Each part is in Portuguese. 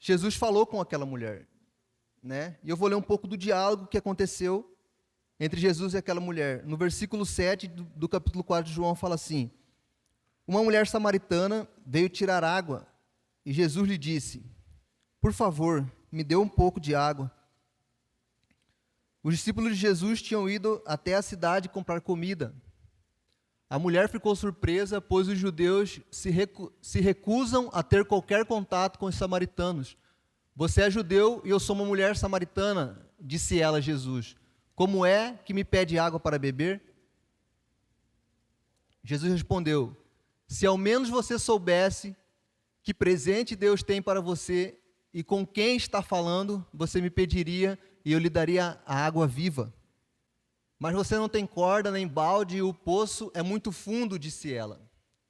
Jesus falou com aquela mulher, né? E eu vou ler um pouco do diálogo que aconteceu entre Jesus e aquela mulher. No versículo 7 do capítulo 4 de João fala assim: uma mulher samaritana veio tirar água e Jesus lhe disse: por favor, me dê um pouco de água. Os discípulos de Jesus tinham ido até a cidade comprar comida. A mulher ficou surpresa, pois os judeus se recusam a ter qualquer contato com os samaritanos. Você é judeu e eu sou uma mulher samaritana, disse ela a Jesus. Como é que me pede água para beber? Jesus respondeu: se ao menos você soubesse que presente Deus tem para você e com quem está falando, você me pediria e eu lhe daria a água viva. Mas você não tem corda nem balde e o poço é muito fundo, disse ela.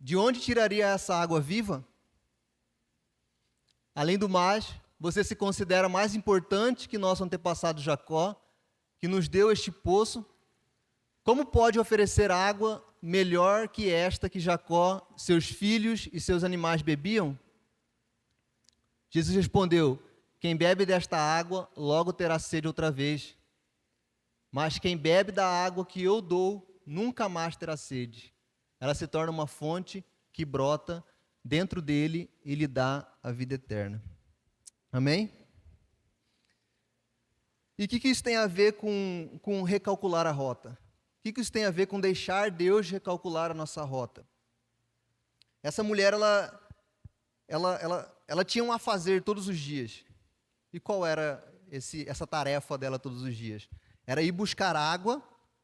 De onde tiraria essa água viva? Além do mais, você se considera mais importante que nosso antepassado Jacó, que nos deu este poço? Como pode oferecer água melhor que esta que Jacó, seus filhos e seus animais bebiam? Jesus respondeu: quem bebe desta água logo terá sede outra vez. Mas quem bebe da água que eu dou nunca mais terá sede. Ela se torna uma fonte que brota dentro dele e lhe dá a vida eterna. Amém? E o que isso tem a ver com recalcular a rota? O que isso tem a ver com deixar Deus recalcular a nossa rota? Essa mulher, ela tinha um afazer todos os dias. E qual era essa tarefa dela todos os dias? Era ir buscar água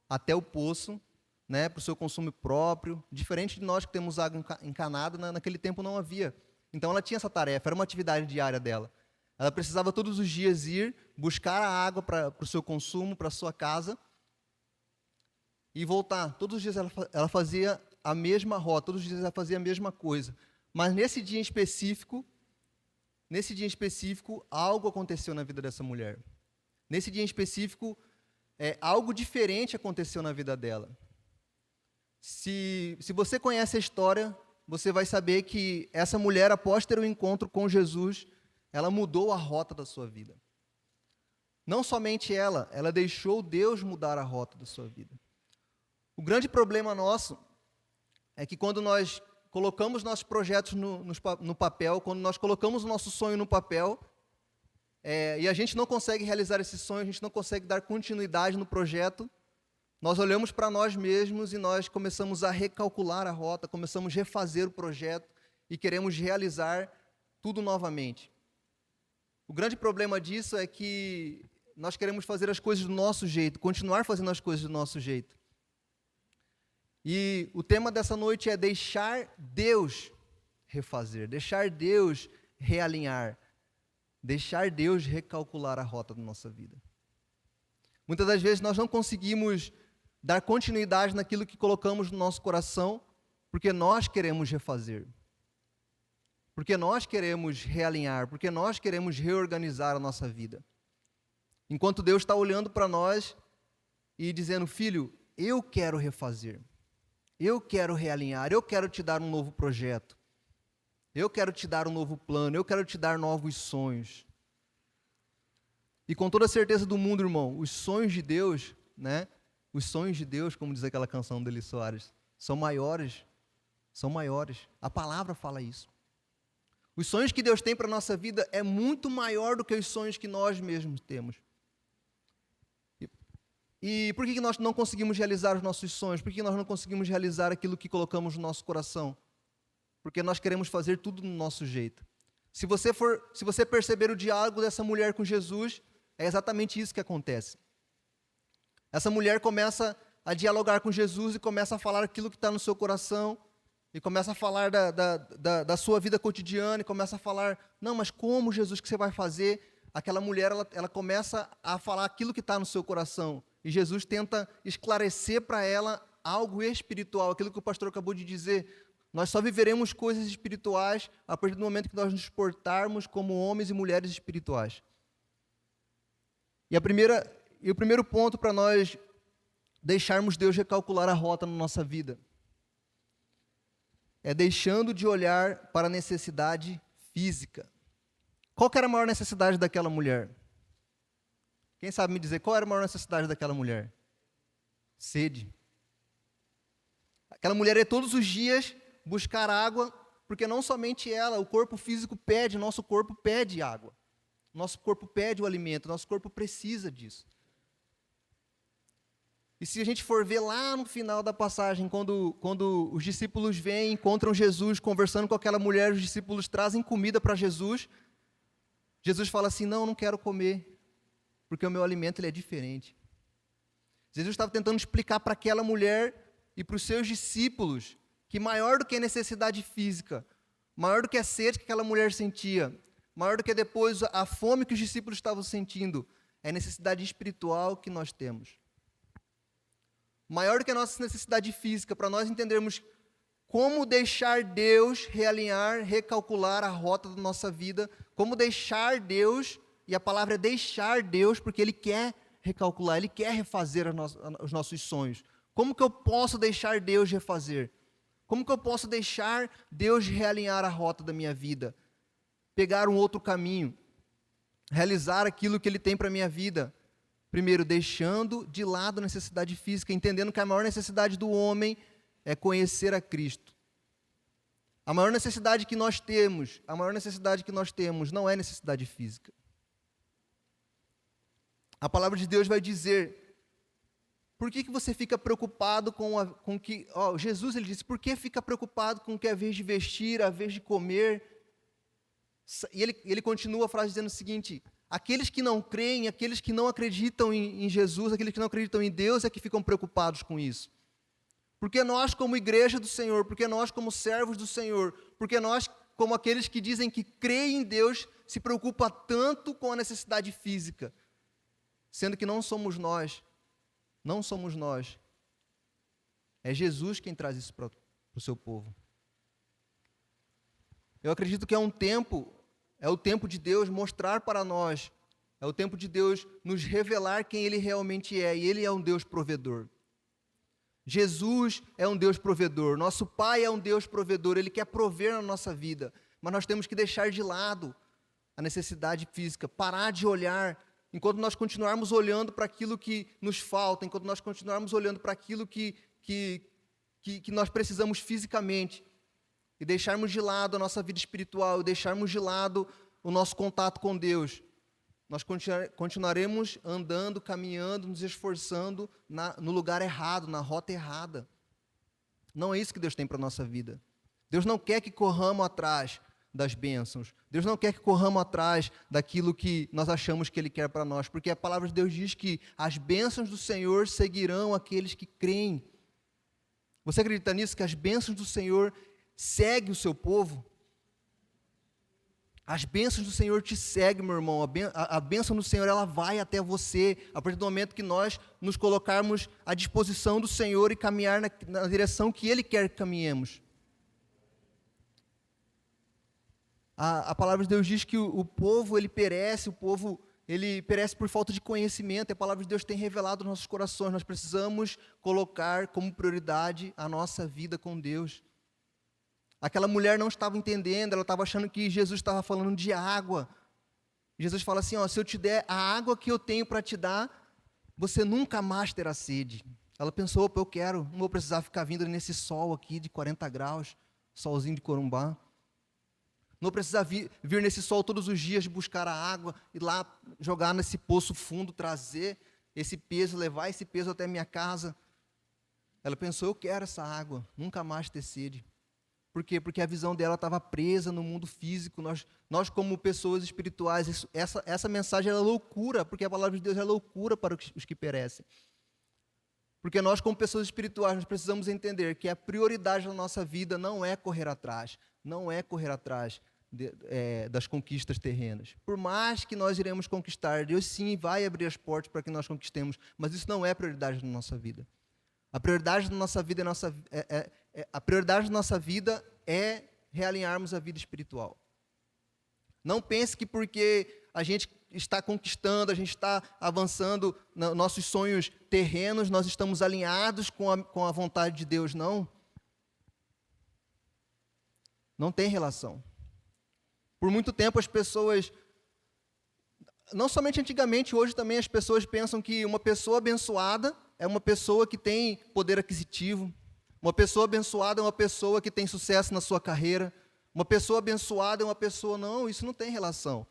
até o poço, né, para o seu consumo próprio. Diferente de nós que temos água encanada, naquele tempo não havia. Então ela tinha essa tarefa, era uma atividade diária dela. Ela precisava todos os dias ir buscar a água para o seu consumo, para a sua casa, e voltar. Todos os dias ela fazia a mesma rota, todos os dias ela fazia a mesma coisa. Mas nesse dia em específico, algo aconteceu na vida dessa mulher. Nesse dia em específico, algo diferente aconteceu na vida dela. Se você conhece a história, você vai saber que essa mulher, após ter um encontro com Jesus, ela mudou a rota da sua vida. Não somente ela deixou Deus mudar a rota da sua vida. O grande problema nosso é que quando nós colocamos nossos projetos no papel, quando nós colocamos o nosso sonho no papel, e a gente não consegue realizar esse sonho, a gente não consegue dar continuidade no projeto, nós olhamos para nós mesmos e nós começamos a recalcular a rota, começamos a refazer o projeto e queremos realizar tudo novamente. O grande problema disso é que nós queremos fazer as coisas do nosso jeito, continuar fazendo as coisas do nosso jeito. E o tema dessa noite é deixar Deus refazer, deixar Deus realinhar, deixar Deus recalcular a rota da nossa vida. Muitas das vezes nós não conseguimos dar continuidade naquilo que colocamos no nosso coração, porque nós queremos refazer, porque nós queremos realinhar, porque nós queremos reorganizar a nossa vida. Enquanto Deus está olhando para nós e dizendo: filho, eu quero refazer, eu quero realinhar, eu quero te dar um novo projeto. Eu quero te dar um novo plano, eu quero te dar novos sonhos. E com toda a certeza do mundo, irmão, os sonhos de Deus, né? Os sonhos de Deus, como diz aquela canção do Eli Soares, são maiores. São maiores. A palavra fala isso. Os sonhos que Deus tem para a nossa vida é muito maior do que os sonhos que nós mesmos temos. E por que nós não conseguimos realizar os nossos sonhos? Por que nós não conseguimos realizar aquilo que colocamos no nosso coração? Porque nós queremos fazer tudo no nosso jeito. Se você perceber o diálogo dessa mulher com Jesus, é exatamente isso que acontece. Essa mulher começa a dialogar com Jesus e começa a falar aquilo que está no seu coração, e começa a falar da sua vida cotidiana, e começa a falar: não, mas como, Jesus, que você vai fazer? Aquela mulher, ela começa a falar aquilo que está no seu coração, e Jesus tenta esclarecer para ela algo espiritual, aquilo que o pastor acabou de dizer. Nós só viveremos coisas espirituais a partir do momento que nós nos portarmos como homens e mulheres espirituais. E o primeiro ponto para nós deixarmos Deus recalcular a rota na nossa vida é deixando de olhar para a necessidade física. Qual que era a maior necessidade daquela mulher? Quem sabe me dizer qual era a maior necessidade daquela mulher? Sede. Aquela mulher ia todos os dias buscar água, porque não somente ela, o corpo físico pede, nosso corpo pede água. Nosso corpo pede o alimento, nosso corpo precisa disso. E se a gente for ver lá no final da passagem, quando os discípulos vêm, encontram Jesus conversando com aquela mulher, os discípulos trazem comida para Jesus. Jesus fala assim, não quero comer, porque o meu alimento ele é diferente. Jesus estava tentando explicar para aquela mulher e para os seus discípulos que maior do que a necessidade física, maior do que a sede que aquela mulher sentia, maior do que depois a fome que os discípulos estavam sentindo, é a necessidade espiritual que nós temos. Maior do que a nossa necessidade física, para nós entendermos como deixar Deus realinhar, recalcular a rota da nossa vida, como deixar Deus, e a palavra é deixar Deus, porque Ele quer recalcular, Ele quer refazer os nossos sonhos. Como que eu posso deixar Deus refazer? Como que eu posso deixar Deus realinhar a rota da minha vida? Pegar um outro caminho, realizar aquilo que Ele tem para a minha vida. Primeiro, deixando de lado a necessidade física, entendendo que a maior necessidade do homem é conhecer a Cristo. A maior necessidade que nós temos não é necessidade física. A palavra de Deus vai dizer, por que você fica preocupado com que... Jesus, ele disse, por que fica preocupado com o que é a vez de vestir, a vez de comer? E ele continua a frase dizendo o seguinte, aqueles que não creem, aqueles que não acreditam em Jesus, aqueles que não acreditam em Deus é que ficam preocupados com isso. Porque nós como igreja do Senhor, porque nós como servos do Senhor, porque nós como aqueles que dizem que creem em Deus, se preocupa tanto com a necessidade física, sendo que não somos nós, é Jesus quem traz isso para o seu povo. Eu acredito que é o tempo de Deus mostrar para nós, é o tempo de Deus nos revelar quem Ele realmente é, e Ele é um Deus provedor. Jesus é um Deus provedor, nosso Pai é um Deus provedor, Ele quer prover na nossa vida, mas nós temos que deixar de lado a necessidade física, parar de olhar, enquanto nós continuarmos olhando para aquilo que nos falta, enquanto nós continuarmos olhando para aquilo que nós precisamos fisicamente, e deixarmos de lado a nossa vida espiritual, e deixarmos de lado o nosso contato com Deus, nós continuaremos andando, caminhando, nos esforçando no lugar errado, na rota errada. Não é isso que Deus tem para a nossa vida. Deus não quer que corramos atrás das bênçãos. Deus não quer que corramos atrás daquilo que nós achamos que Ele quer para nós, porque a palavra de Deus diz que as bênçãos do Senhor seguirão aqueles que creem. Você acredita nisso, que as bênçãos do Senhor seguem o seu povo? As bênçãos do Senhor te seguem, meu irmão. A bênção do Senhor, ela vai até você, a partir do momento que nós nos colocarmos à disposição do Senhor e caminhar na direção que Ele quer que caminhemos. A palavra de Deus diz que o povo, ele perece por falta de conhecimento, e a palavra de Deus tem revelado nos nossos corações. Nós precisamos colocar como prioridade a nossa vida com Deus. Aquela mulher não estava entendendo, ela estava achando que Jesus estava falando de água. Jesus fala assim, se eu te der a água que eu tenho para te dar, você nunca mais terá sede. Ela pensou, eu quero, não vou precisar ficar vindo nesse sol aqui de 40 graus, solzinho de Corumbá. Não vou precisar vir nesse sol todos os dias buscar a água, ir lá jogar nesse poço fundo, trazer esse peso, levar esse peso até a minha casa. Ela pensou, eu quero essa água, nunca mais ter sede. Por quê? Porque a visão dela estava presa no mundo físico. Nós como pessoas espirituais, essa mensagem é loucura, porque a palavra de Deus é loucura para os que perecem. Porque nós como pessoas espirituais, nós precisamos entender que a prioridade da nossa vida não é correr atrás das conquistas terrenas. Por mais que nós iremos conquistar, Deus sim vai abrir as portas para que nós conquistemos, mas isso não é a prioridade da nossa vida. A prioridade da nossa vida é realinharmos a vida espiritual. Não pense que porque a gente está conquistando, a gente está avançando nos nossos sonhos terrenos, nós estamos alinhados com a vontade de Deus, não. Não tem relação. Por muito tempo as pessoas não somente antigamente, hoje também as pessoas pensam que uma pessoa abençoada é uma pessoa que tem poder aquisitivo, uma pessoa abençoada é uma pessoa que tem sucesso na sua carreira, uma pessoa abençoada é uma pessoa... Não, isso não tem relação.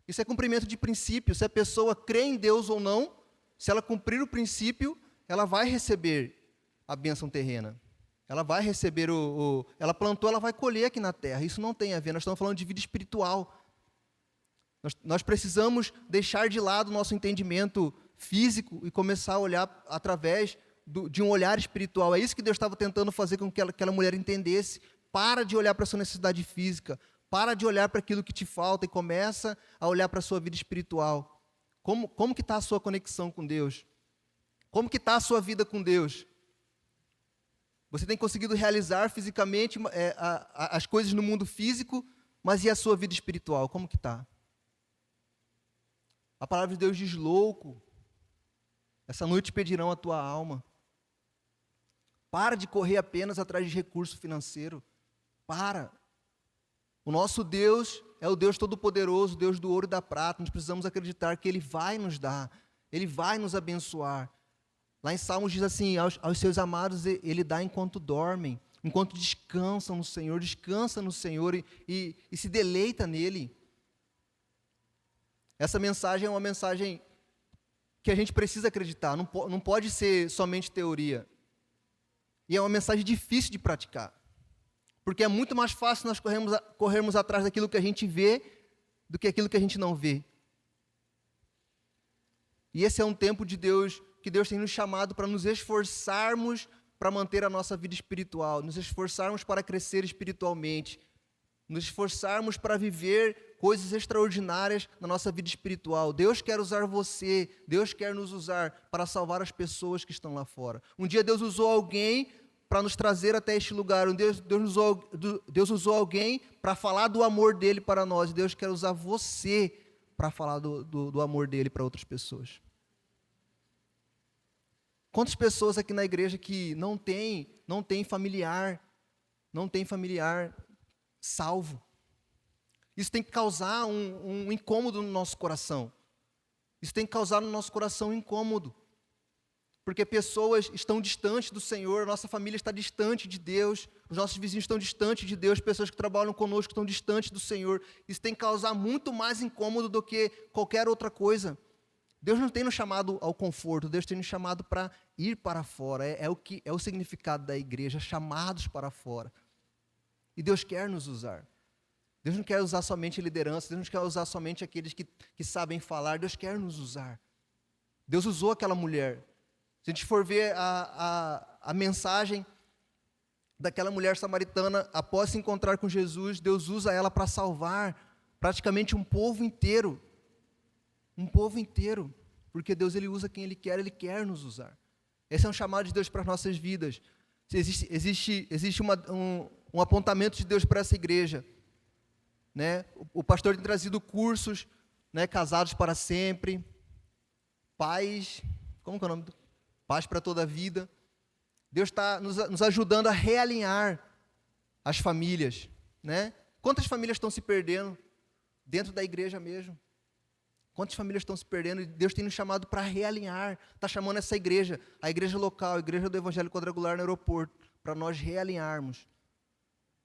Isso é cumprimento de princípio. Se a pessoa crê em Deus ou não, se ela cumprir o princípio, ela vai receber a bênção terrena. Ela vai receber ela plantou, ela vai colher aqui na terra. Isso não tem a ver, nós estamos falando de vida espiritual. Nós precisamos deixar de lado o nosso entendimento físico e começar a olhar através de um olhar espiritual. É isso que Deus estava tentando fazer com que aquela mulher entendesse. Para de olhar para a sua necessidade física, para de olhar para aquilo que te falta e começa a olhar para a sua vida espiritual. Como que está a sua conexão com Deus? Como que está a sua vida com Deus? Você tem conseguido realizar fisicamente as coisas no mundo físico, mas e a sua vida espiritual? Como que está? A palavra de Deus diz: louco, essa noite pedirão a tua alma. Para de correr apenas atrás de recurso financeiro. Para. O nosso Deus é o Deus Todo-Poderoso, Deus do ouro e da prata. Nós precisamos acreditar que Ele vai nos dar, Ele vai nos abençoar. Lá em Salmos diz assim: aos seus amados Ele dá enquanto dormem, enquanto descansam no Senhor, descansa no Senhor e se deleita nele. Essa mensagem é uma mensagem que a gente precisa acreditar, não pode ser somente teoria. E é uma mensagem difícil de praticar, porque é muito mais fácil nós corrermos atrás daquilo que a gente vê do que aquilo que a gente não vê. E esse é um tempo de Deus, que Deus tem nos chamado para nos esforçarmos para manter a nossa vida espiritual, nos esforçarmos para crescer espiritualmente, nos esforçarmos para viver coisas extraordinárias na nossa vida espiritual. Deus quer usar você, Deus quer nos usar para salvar as pessoas que estão lá fora. Um dia Deus usou alguém para nos trazer até este lugar. Deus usou alguém para falar do amor dele para nós. Deus quer usar você para falar do amor dele para outras pessoas. Quantas pessoas aqui na igreja que não tem familiar salvo? Isso tem que causar um incômodo no nosso coração. Isso tem que causar no nosso coração um incômodo. Porque pessoas estão distantes do Senhor, nossa família está distante de Deus, os nossos vizinhos estão distantes de Deus, pessoas que trabalham conosco estão distantes do Senhor. Isso tem que causar muito mais incômodo do que qualquer outra coisa. Deus não tem nos chamado ao conforto, Deus tem nos chamado para ir para fora. É o significado da igreja, chamados para fora. E Deus quer nos usar. Deus não quer usar somente liderança, Deus não quer usar somente aqueles que sabem falar, Deus quer nos usar. Deus usou aquela mulher. Se a gente for ver a mensagem daquela mulher samaritana, após se encontrar com Jesus, Deus usa ela para salvar praticamente um povo inteiro. Um povo inteiro. Porque Deus, Ele usa quem Ele quer nos usar. Esse é um chamado de Deus para as nossas vidas. Existe um apontamento de Deus para essa igreja. Né? O pastor tem trazido cursos, né? Casados para sempre, paz, como que é o nome? Paz para toda a vida. Deus está nos ajudando a realinhar as famílias, né? Quantas famílias estão se perdendo dentro da igreja mesmo? Quantas famílias estão se perdendo? E Deus tem nos chamado para realinhar. Está chamando essa igreja, a igreja local, a igreja do Evangelho Quadrangular no aeroporto, para nós realinharmos.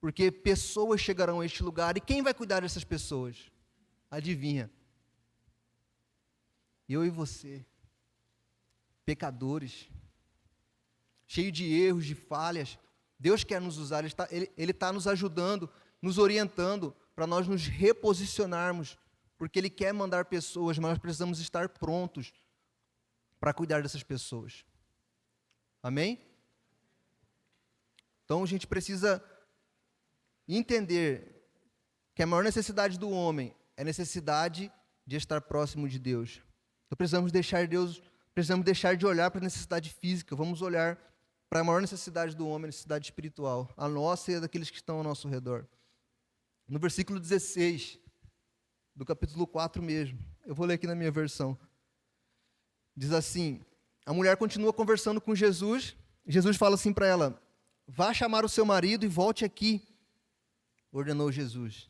Porque pessoas chegarão a este lugar, e quem vai cuidar dessas pessoas? Adivinha? Eu e você, pecadores, cheios de erros, de falhas. Deus quer nos usar, Ele está nos ajudando, nos orientando, para nós nos reposicionarmos, porque Ele quer mandar pessoas, mas nós precisamos estar prontos para cuidar dessas pessoas. Amém? Então a gente precisa entender que a maior necessidade do homem é a necessidade de estar próximo de Deus. Então precisamos deixar de olhar para a necessidade física, vamos olhar para a maior necessidade do homem, a necessidade espiritual, a nossa e a daqueles que estão ao nosso redor. No versículo 16, do capítulo 4 mesmo, eu vou ler aqui na minha versão, diz assim: a mulher continua conversando com Jesus, Jesus fala assim para ela: vá chamar o seu marido e volte aqui, ordenou Jesus.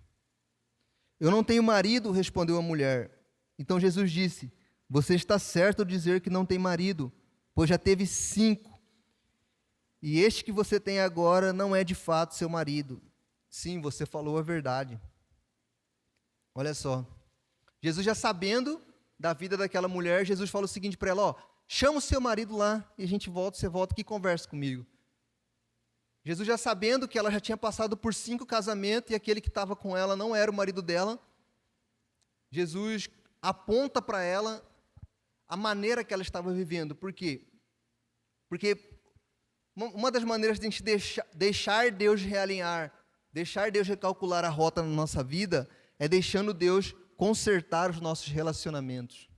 Eu não tenho marido, respondeu a mulher. Então Jesus disse: você está certo ao dizer que não tem marido, pois já teve 5. E este que você tem agora não é de fato seu marido. Sim, você falou a verdade. Olha só. Jesus, já sabendo da vida daquela mulher, Jesus fala o seguinte para ela: ó, chama o seu marido lá e a gente volta, você volta aqui e conversa comigo. Jesus, já sabendo que ela já tinha passado por 5 casamentos e aquele que estava com ela não era o marido dela, Jesus aponta para ela a maneira que ela estava vivendo. Por quê? Porque uma das maneiras de a gente deixar Deus realinhar, deixar Deus recalcular a rota na nossa vida, é deixando Deus consertar os nossos relacionamentos.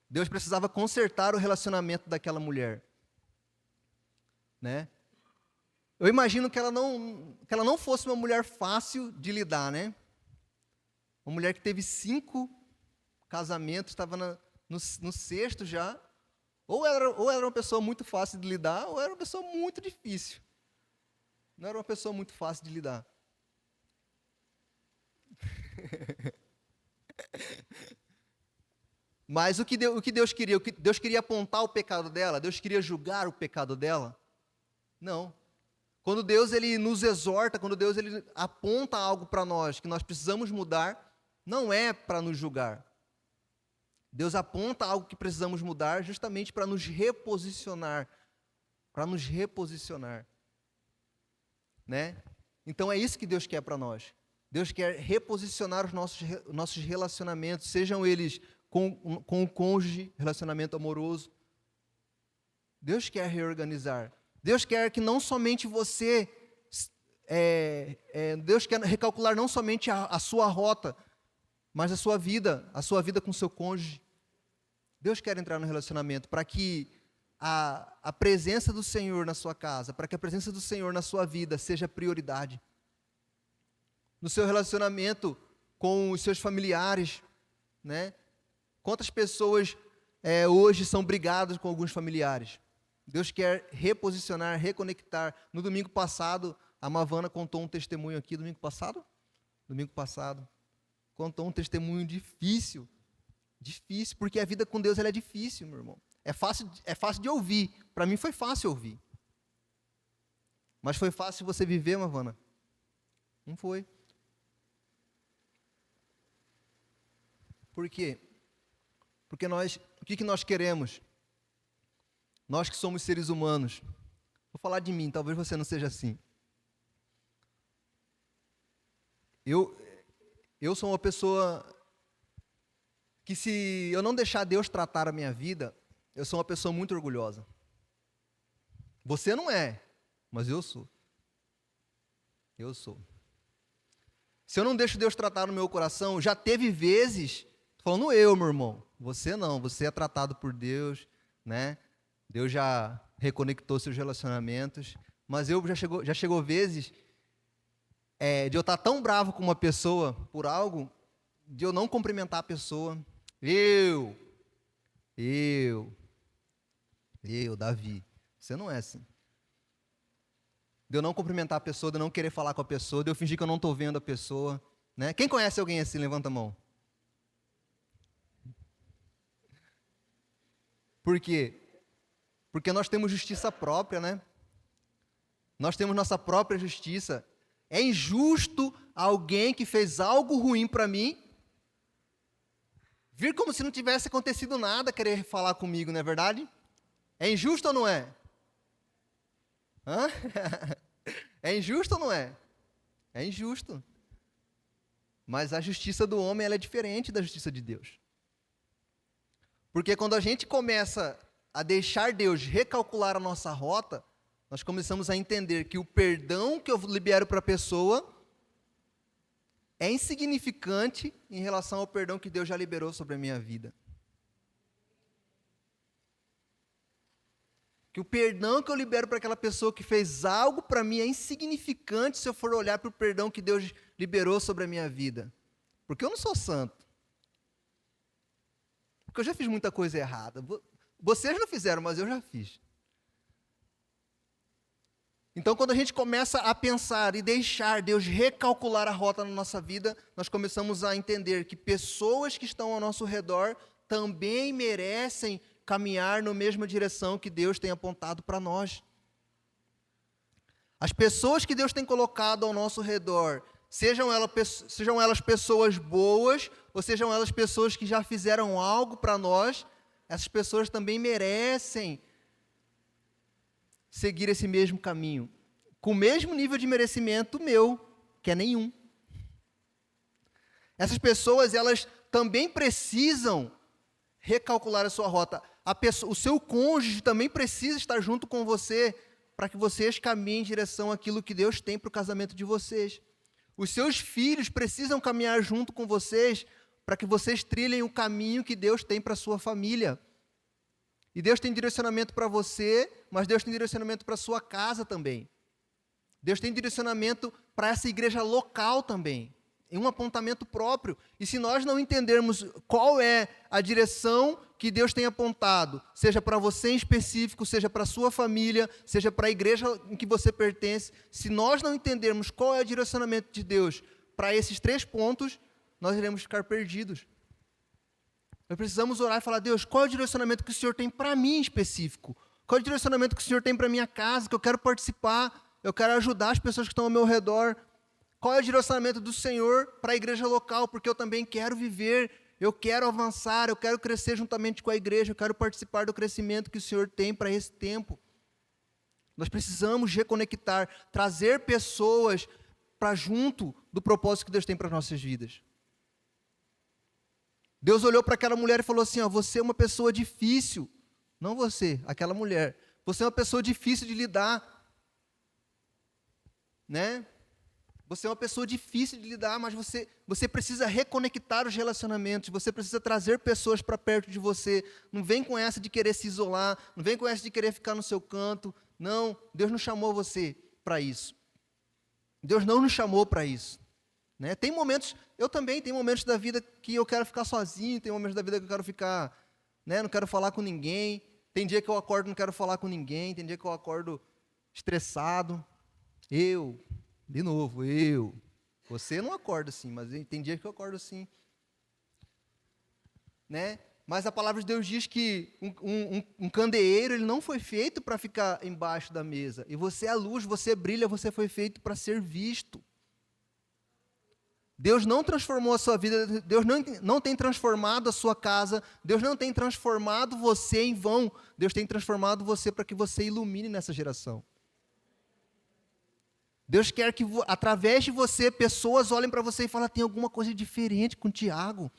Deus precisava consertar o relacionamento daquela mulher, né? Eu imagino que ela não fosse uma mulher fácil de lidar, né? Uma mulher que teve 5 casamentos, estava no 6º já. Ou era uma pessoa muito fácil de lidar, ou era uma pessoa muito difícil. Não era uma pessoa muito fácil de lidar. Mas o que Deus queria? Deus queria apontar o pecado dela? Deus queria julgar o pecado dela? Não. Quando Deus ele nos exorta, quando Deus ele aponta algo para nós que nós precisamos mudar, não é para nos julgar. Deus aponta algo que precisamos mudar justamente para nos reposicionar, né? Então é isso que Deus quer para nós. Deus quer reposicionar os nossos relacionamentos, sejam eles com o cônjuge, relacionamento amoroso. Deus quer reorganizar. Deus quer que não somente você, Deus quer recalcular não somente a sua rota, mas a sua vida com seu cônjuge. Deus quer entrar no relacionamento para que a presença do Senhor na sua casa, para que a presença do Senhor na sua vida seja prioridade. No seu relacionamento com os seus familiares, né? Quantas pessoas hoje são brigadas com alguns familiares? Deus quer reposicionar, reconectar. No domingo passado, a Mavana contou um testemunho aqui, domingo passado, contou um testemunho difícil, porque a vida com Deus ela é difícil, meu irmão. É fácil de ouvir. Para mim foi fácil ouvir. Mas foi fácil você viver, Mavana? Não foi. Por quê? Porque o que nós queremos? Nós que somos seres humanos. Vou falar de mim, talvez você não seja assim. Eu sou uma pessoa que, se eu não deixar Deus tratar a minha vida, eu sou uma pessoa muito orgulhosa. Você não é, mas eu sou. Eu sou. Se eu não deixo Deus tratar no meu coração, já teve vezes, tô falando eu, meu irmão, você não, você é tratado por Deus, né? Deus já reconectou seus relacionamentos, mas já chegou vezes de eu estar tão bravo com uma pessoa por algo, de eu não cumprimentar a pessoa. Davi, você não é assim. De eu não cumprimentar a pessoa, de eu não querer falar com a pessoa, de eu fingir que eu não estou vendo a pessoa, né? Quem conhece alguém assim? Levanta a mão. Por quê? Porque nós temos justiça própria, né? Nós temos nossa própria justiça. É injusto alguém que fez algo ruim para mim vir como se não tivesse acontecido nada querer falar comigo, não é verdade? É injusto ou não é? Hã? É injusto ou não é? É injusto. Mas a justiça do homem ela é diferente da justiça de Deus. Porque quando a gente começa a deixar Deus recalcular a nossa rota, nós começamos a entender que o perdão que eu libero para a pessoa é insignificante em relação ao perdão que Deus já liberou sobre a minha vida. Que o perdão que eu libero para aquela pessoa que fez algo para mim é insignificante se eu for olhar para o perdão que Deus liberou sobre a minha vida. Porque eu não sou santo. Porque eu já fiz muita coisa errada. Vocês não fizeram, mas eu já fiz. Então, quando a gente começa a pensar e deixar Deus recalcular a rota na nossa vida, nós começamos a entender que pessoas que estão ao nosso redor também merecem caminhar na mesma direção que Deus tem apontado para nós. As pessoas que Deus tem colocado ao nosso redor, sejam elas pessoas boas, ou sejam elas pessoas que já fizeram algo para nós, essas pessoas também merecem seguir esse mesmo caminho, com o mesmo nível de merecimento meu, que é nenhum. Essas pessoas, elas também precisam recalcular a sua rota. O seu cônjuge também precisa estar junto com você, para que vocês caminhem em direção àquilo que Deus tem para o casamento de vocês. Os seus filhos precisam caminhar junto com vocês, para que vocês trilhem o caminho que Deus tem para a sua família. E Deus tem direcionamento para você, mas Deus tem direcionamento para a sua casa também. Deus tem direcionamento para essa igreja local também, em um apontamento próprio. E se nós não entendermos qual é a direção que Deus tem apontado, seja para você em específico, seja para a sua família, seja para a igreja em que você pertence, se nós não entendermos qual é o direcionamento de Deus para esses 3 pontos, nós iremos ficar perdidos. Nós precisamos orar e falar: Deus, qual é o direcionamento que o Senhor tem para mim em específico? Qual é o direcionamento que o Senhor tem para a minha casa, que eu quero participar, eu quero ajudar as pessoas que estão ao meu redor? Qual é o direcionamento do Senhor para a igreja local? Porque eu também quero viver, eu quero avançar, eu quero crescer juntamente com a igreja, eu quero participar do crescimento que o Senhor tem para esse tempo. Nós precisamos reconectar, trazer pessoas para junto do propósito que Deus tem para as nossas vidas. Deus olhou para aquela mulher e falou assim: você é uma pessoa difícil. Não você, aquela mulher. Você é uma pessoa difícil de lidar. Né? Você é uma pessoa difícil de lidar, mas você precisa reconectar os relacionamentos, você precisa trazer pessoas para perto de você. Não vem com essa de querer se isolar, não vem com essa de querer ficar no seu canto. Não, Deus não chamou você para isso. Deus não nos chamou para isso. Né? Tem momentos, eu também tenho momentos da vida que eu quero ficar sozinho, tem momentos da vida que eu quero ficar, né, não quero falar com ninguém. Tem dia que eu acordo e não quero falar com ninguém, tem dia que eu acordo estressado. De novo, você não acorda assim, mas tem dia que eu acordo assim. Né? Mas a palavra de Deus diz que um candeeiro, ele não foi feito para ficar embaixo da mesa. E você é a luz, você brilha, você foi feito para ser visto. Deus não transformou a sua vida, Deus não tem transformado a sua casa, Deus não tem transformado você em vão, Deus tem transformado você para que você ilumine nessa geração. Deus quer que, através de você, pessoas olhem para você e falem: tem alguma coisa diferente com o Tiago.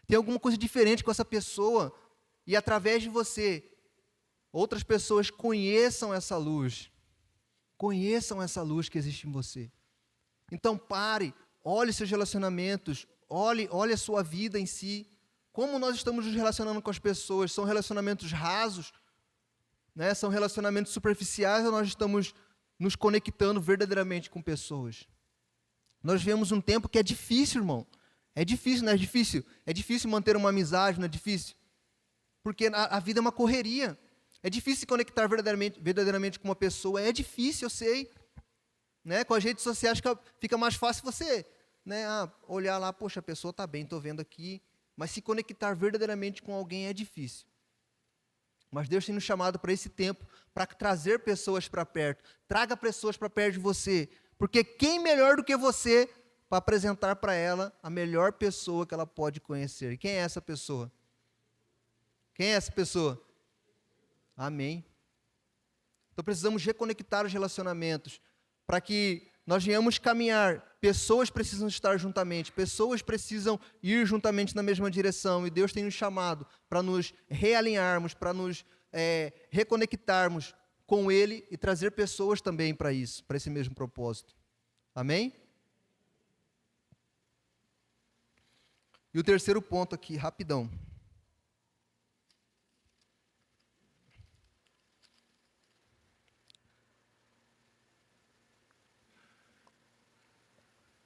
Tem alguma coisa diferente com essa pessoa. E através de você, outras pessoas conheçam essa luz. Conheçam essa luz que existe em você. Então pare, olhe seus relacionamentos, olhe a sua vida em si. Como nós estamos nos relacionando com as pessoas? São relacionamentos rasos? Né? São relacionamentos superficiais ou nós estamos nos conectando verdadeiramente com pessoas? Nós vivemos um tempo que é difícil, irmão. É difícil, não é difícil? É difícil manter uma amizade, não é difícil? Porque a vida é uma correria. É difícil se conectar verdadeiramente com uma pessoa. É difícil, eu sei. Né? Com as redes sociais fica mais fácil você, né, olhar lá: poxa, a pessoa está bem, estou vendo aqui. Mas se conectar verdadeiramente com alguém é difícil. Mas Deus tem nos chamado para esse tempo, para trazer pessoas para perto. Traga pessoas para perto de você. Porque quem melhor do que você para apresentar para ela a melhor pessoa que ela pode conhecer? Quem é essa pessoa? Quem é essa pessoa? Amém. Então precisamos reconectar os relacionamentos, para que nós venhamos caminhar. Pessoas precisam estar juntamente, pessoas precisam ir juntamente na mesma direção, e Deus tem nos chamado para nos realinharmos, para nos reconectarmos com Ele e trazer pessoas também para isso, para esse mesmo propósito. Amém? E o terceiro ponto aqui, rapidão.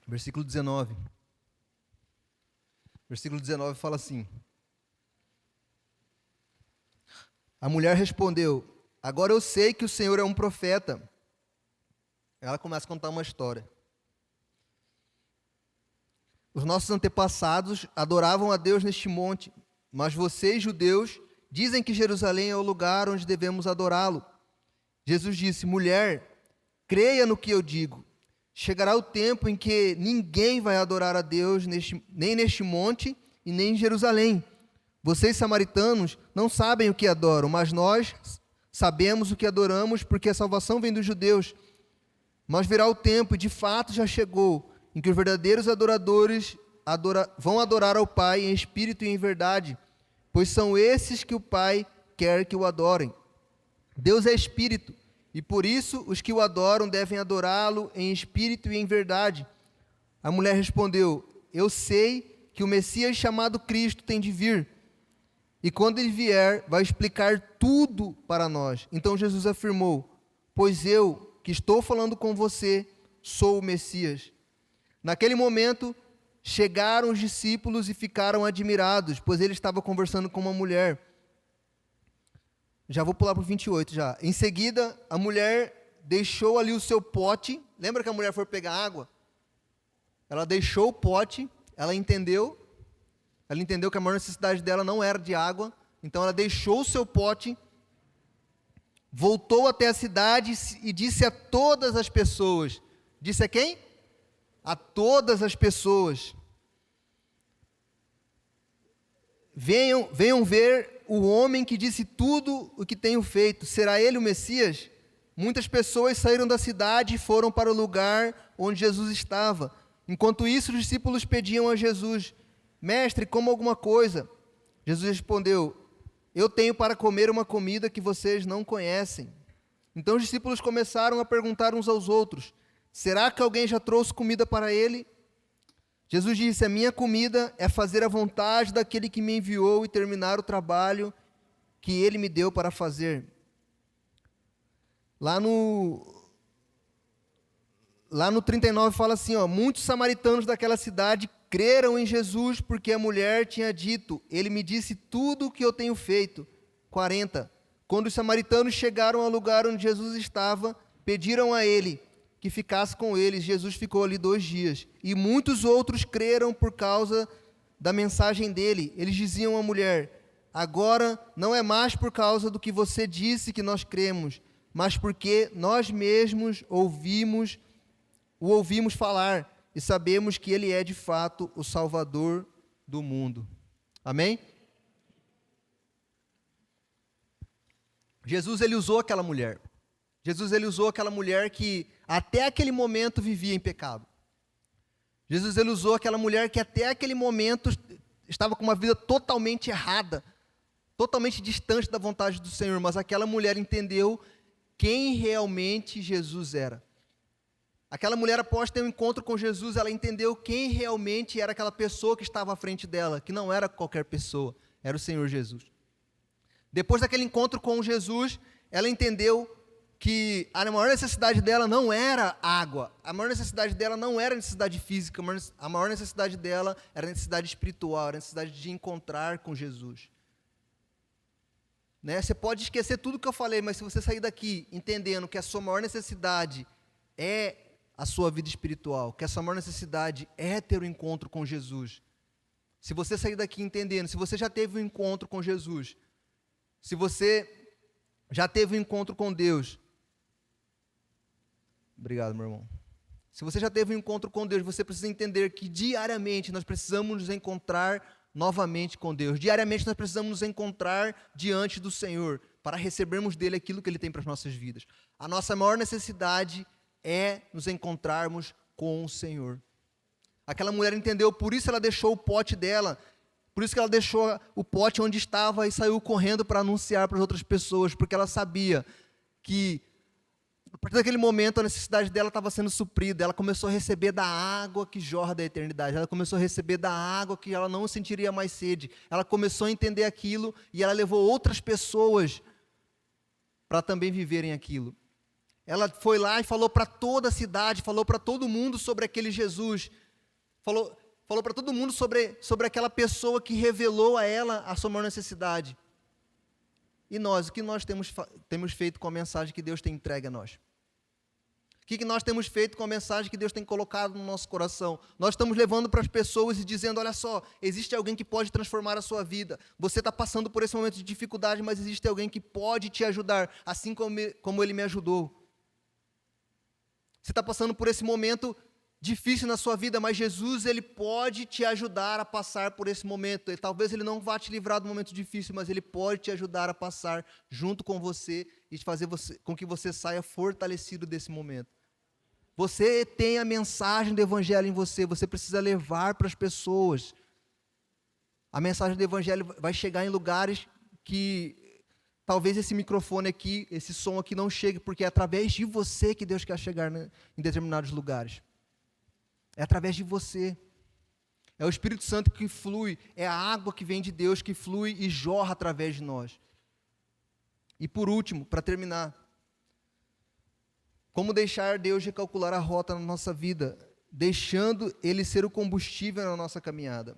Versículo 19. Versículo 19 fala assim: a mulher respondeu: agora eu sei que o Senhor é um profeta. Ela começa a contar uma história. Os nossos antepassados adoravam a Deus neste monte, mas vocês, judeus, dizem que Jerusalém é o lugar onde devemos adorá-lo. Jesus disse: mulher, creia no que eu digo. Chegará o tempo em que ninguém vai adorar a Deus nem neste monte e nem em Jerusalém. Vocês, samaritanos, não sabem o que adoram, mas nós sabemos o que adoramos, porque a salvação vem dos judeus. Mas virá o tempo, e de fato já chegou, em que os verdadeiros adoradores vão adorar ao Pai em espírito e em verdade, pois são esses que o Pai quer que o adorem. Deus é espírito, e por isso os que o adoram devem adorá-lo em espírito e em verdade. A mulher respondeu: eu sei que o Messias chamado Cristo tem de vir, e quando ele vier, vai explicar tudo para nós. Então Jesus afirmou: pois eu, que estou falando com você, sou o Messias. Naquele momento, chegaram os discípulos e ficaram admirados, pois ele estava conversando com uma mulher. Já vou pular para o 28 já. Em seguida, a mulher deixou ali o seu pote. Lembra que a mulher foi pegar água? Ela deixou o pote, ela entendeu que a maior necessidade dela não era de água, então ela deixou o seu pote, voltou até a cidade e disse a todas as pessoas. Disse a quem? A todas as pessoas: venham ver o homem que disse tudo o que tenho feito. Será ele o Messias? Muitas pessoas saíram da cidade e foram para o lugar onde Jesus estava. Enquanto isso, os discípulos pediam a Jesus: mestre, coma alguma coisa. Jesus respondeu: eu tenho para comer uma comida que vocês não conhecem. Então os discípulos começaram a perguntar uns aos outros: será que alguém já trouxe comida para ele? Jesus disse: a minha comida é fazer a vontade daquele que me enviou e terminar o trabalho que ele me deu para fazer. Lá no 39 fala assim, muitos samaritanos daquela cidade creram em Jesus porque a mulher tinha dito: ele me disse tudo o que eu tenho feito. 40. Quando os samaritanos chegaram ao lugar onde Jesus estava, pediram a ele que ficasse com eles. Jesus ficou ali 2 dias. E muitos outros creram por causa da mensagem dele. Eles diziam à mulher: agora não é mais por causa do que você disse que nós cremos, mas porque nós mesmos o ouvimos falar e sabemos que ele é de fato o Salvador do mundo. Amém? Jesus, ele usou aquela mulher. Jesus, ele usou aquela mulher que até aquele momento vivia em pecado. Jesus, ele usou aquela mulher que até aquele momento estava com uma vida totalmente errada, totalmente distante da vontade do Senhor, mas aquela mulher entendeu quem realmente Jesus era. Aquela mulher, após ter um encontro com Jesus, ela entendeu quem realmente era aquela pessoa que estava à frente dela, que não era qualquer pessoa, era o Senhor Jesus. Depois daquele encontro com Jesus, ela entendeu que a maior necessidade dela não era água, a maior necessidade dela não era necessidade física, a maior necessidade dela era necessidade espiritual, era necessidade de encontrar com Jesus. Né? Você pode esquecer tudo que eu falei, mas se você sair daqui entendendo que a sua maior necessidade é a sua vida espiritual, que a sua maior necessidade é ter um encontro com Jesus, se você sair daqui entendendo, se você já teve um encontro com Jesus, se você já teve um encontro com Deus, obrigado, meu irmão. Se você já teve um encontro com Deus, você precisa entender que diariamente nós precisamos nos encontrar novamente com Deus. Diariamente nós precisamos nos encontrar diante do Senhor para recebermos dele aquilo que ele tem para as nossas vidas. A nossa maior necessidade é nos encontrarmos com o Senhor. Aquela mulher entendeu, por isso ela deixou o pote dela, por isso que ela deixou o pote onde estava e saiu correndo para anunciar para as outras pessoas, porque ela sabia que a partir daquele momento a necessidade dela estava sendo suprida. Ela começou a receber da água que jorra da eternidade, ela começou a receber da água que ela não sentiria mais sede. Ela começou a entender aquilo e ela levou outras pessoas para também viverem aquilo. Ela foi lá e falou para toda a cidade, falou para todo mundo sobre aquele Jesus, falou para todo mundo sobre aquela pessoa que revelou a ela a sua maior necessidade. E nós, o que nós temos feito com a mensagem que Deus tem entregue a nós? O que nós temos feito com a mensagem que Deus tem colocado no nosso coração? Nós estamos levando para as pessoas e dizendo, olha só, existe alguém que pode transformar a sua vida. Você está passando por esse momento de dificuldade, mas existe alguém que pode te ajudar, assim como Ele me ajudou. Você está passando por esse momento difícil na sua vida, mas Jesus, Ele pode te ajudar a passar por esse momento. Talvez Ele não vá te livrar do momento difícil, mas Ele pode te ajudar a passar junto com você e fazer com que você saia fortalecido desse momento. Você tem a mensagem do Evangelho em você, você precisa levar para as pessoas. A mensagem do Evangelho vai chegar em lugares que talvez esse microfone aqui, esse som aqui não chegue, porque é através de você que Deus quer chegar em determinados lugares. É através de você. É o Espírito Santo que flui, é a água que vem de Deus que flui e jorra através de nós. E por último, para terminar, como deixar Deus recalcular a rota na nossa vida, deixando Ele ser o combustível na nossa caminhada.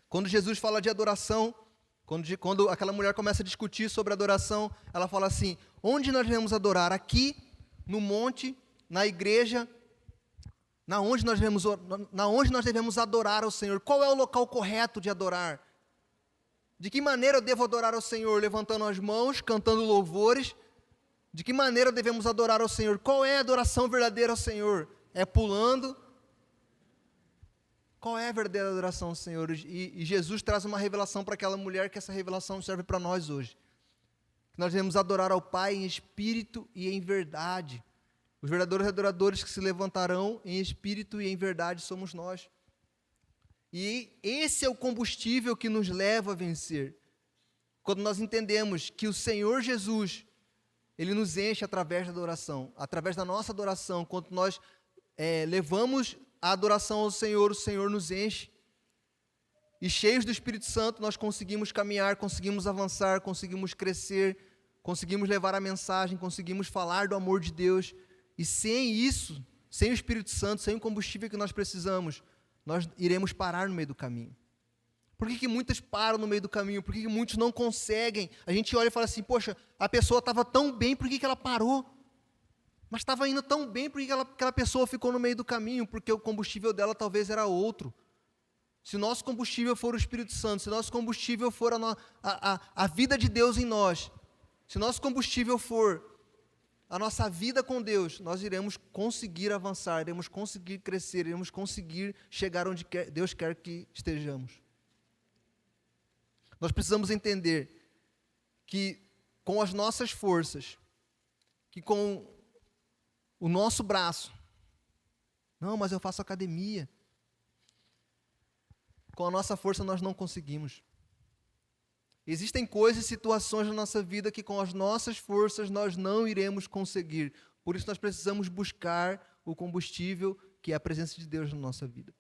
Quando Jesus fala de adoração, quando aquela mulher começa a discutir sobre adoração, ela fala assim, onde nós devemos adorar? Aqui, no monte, na igreja, na onde nós devemos adorar ao Senhor? Qual é o local correto de adorar? De que maneira eu devo adorar ao Senhor? Levantando as mãos, cantando louvores? De que maneira devemos adorar ao Senhor? Qual é a adoração verdadeira ao Senhor? É pulando? Qual é a verdadeira adoração ao Senhor? E Jesus traz uma revelação para aquela mulher, que essa revelação serve para nós hoje. Nós devemos adorar ao Pai em espírito e em verdade. Os verdadeiros adoradores que se levantarão em espírito e em verdade somos nós. E esse é o combustível que nos leva a vencer. Quando nós entendemos que o Senhor Jesus, Ele nos enche através da adoração, através da nossa adoração. Quando nós levamos a adoração ao Senhor, o Senhor nos enche. E cheios do Espírito Santo, nós conseguimos caminhar, conseguimos avançar, conseguimos crescer, conseguimos levar a mensagem, conseguimos falar do amor de Deus. E sem isso, sem o Espírito Santo, sem o combustível que nós precisamos, nós iremos parar no meio do caminho. Por que muitas param no meio do caminho? Por que muitos não conseguem? A gente olha e fala assim, poxa, a pessoa estava tão bem, por que ela parou? Mas estava indo tão bem, por que aquela pessoa ficou no meio do caminho? Porque o combustível dela talvez era outro. Se o nosso combustível for o Espírito Santo, se o nosso combustível for a vida de Deus em nós, se o nosso combustível for a nossa vida com Deus, nós iremos conseguir avançar, iremos conseguir crescer, iremos conseguir chegar onde Deus quer que estejamos. Nós precisamos entender que com as nossas forças, que com o nosso braço, não, mas eu faço academia, com a nossa força nós não conseguimos. Existem coisas e situações na nossa vida que com as nossas forças nós não iremos conseguir. Por isso nós precisamos buscar o combustível que é a presença de Deus na nossa vida.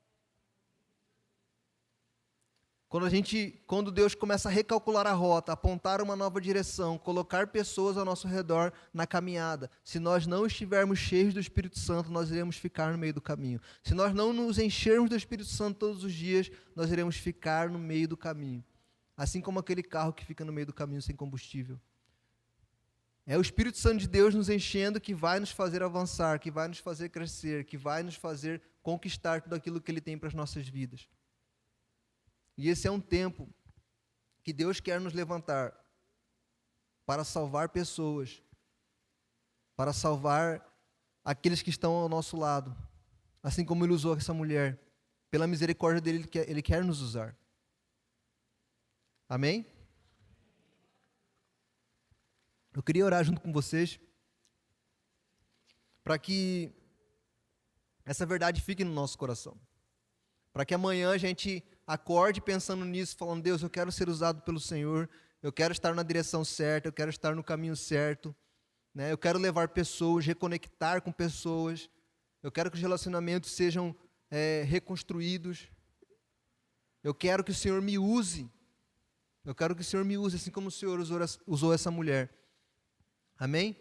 Quando Deus começa a recalcular a rota, apontar uma nova direção, colocar pessoas ao nosso redor na caminhada, se nós não estivermos cheios do Espírito Santo, nós iremos ficar no meio do caminho. Se nós não nos enchermos do Espírito Santo todos os dias, nós iremos ficar no meio do caminho. Assim como aquele carro que fica no meio do caminho sem combustível. É o Espírito Santo de Deus nos enchendo que vai nos fazer avançar, que vai nos fazer crescer, que vai nos fazer conquistar tudo aquilo que Ele tem para as nossas vidas. E esse é um tempo que Deus quer nos levantar para salvar pessoas, para salvar aqueles que estão ao nosso lado, assim como Ele usou essa mulher. Pela misericórdia dEle, Ele quer nos usar. Amém? Eu queria orar junto com vocês para que essa verdade fique no nosso coração. Para que amanhã a gente acorde pensando nisso, falando, Deus, eu quero ser usado pelo Senhor, eu quero estar na direção certa, eu quero estar no caminho certo, né? Eu quero levar pessoas, reconectar com pessoas, eu quero que os relacionamentos sejam reconstruídos, eu quero que o Senhor me use. Eu quero que o Senhor me use assim como o Senhor usou essa mulher. Amém?